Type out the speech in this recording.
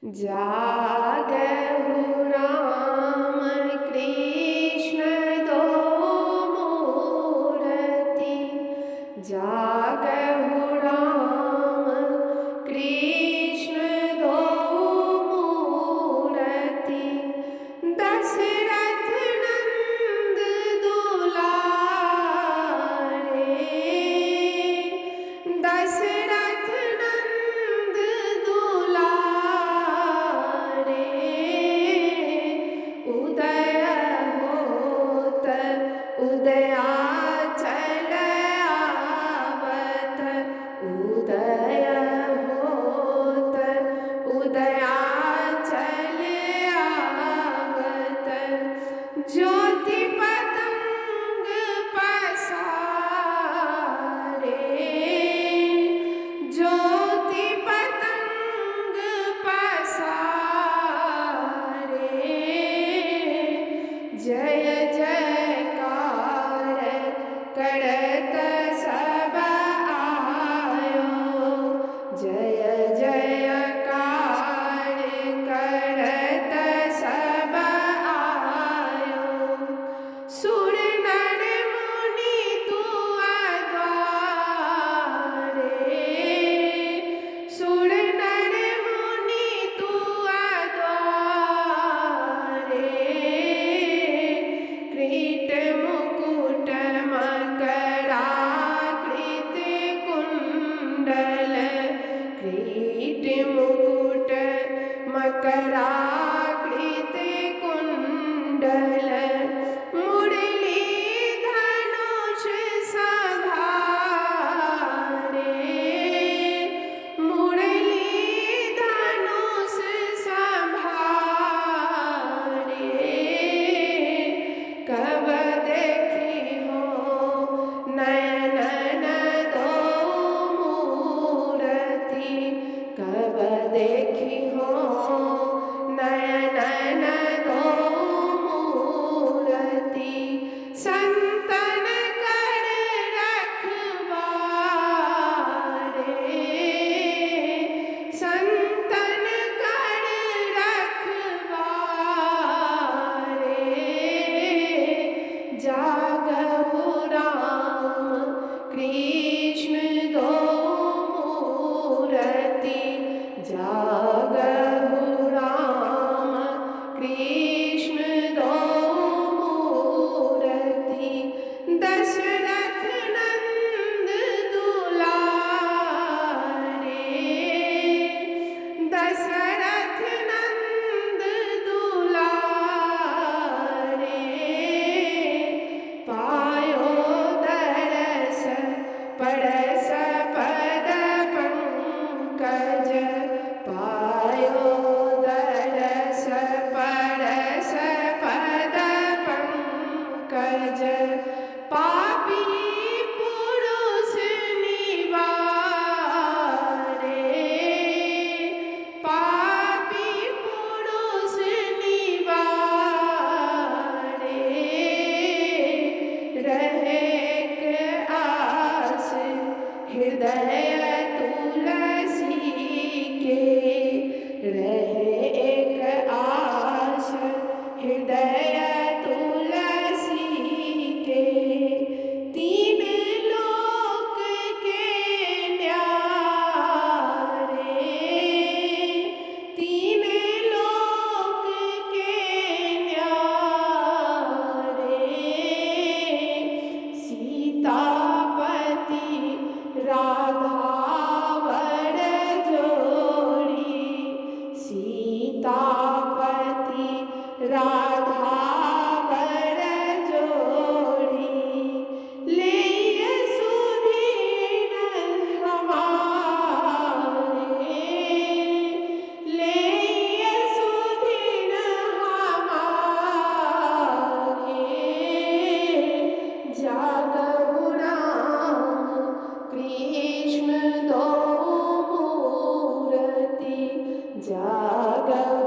जागहु राम कृष्ण दो मूरति। जागहु राम कृष्ण दो मूरति। दशरथ नंद दुलारे। दशरथ नंद दुलारे। उदय होत उदयाचल आवत। उदय होत उदयाचल आवत। ज्योति पतंग पसारे। ज्योति पतंग पसारे। जय जयकार करत सब आयो। जय जयकार करत सब आयो। सुर नर मुनि तुअद्वारे। सुर नर मुनि तुअद्वारे। किरीट मुकुट मकराकृत कुंडल। किरीट मुकुट मकराकृत कुंडल। मुरली धनुष संधारे। मुरली धनुष संभारे। कब देखी हो नयन दो मूरति। कब देखी हो नयन दो मूरति। संतन कर रखवारे। संतन कर रखवारे। जागहु राम कृष्ण दो मूरति। जागहु राम कृष्ण दो मूरति। दशरथ नंद दुलारे। दशरथ नंद दुलारे। पायो दरस परस पद पंकज। पायो दरस परस पद पंकज। पापी पुरुष निवारे। पापी पुरुष निवारे। रहे के आस हृदय तुलसी के। रहे एक आस हृदय तुलसी के। तीन लोक के न्यारे। तीन लोक के न्यारे। सीतापति राधावर जोड़ी। सीतापति राधावर जोड़ी। ले सुधीन हमारे। ले सुधीन हमारे। जागहु राम कृष्ण दो मूरति। जागहु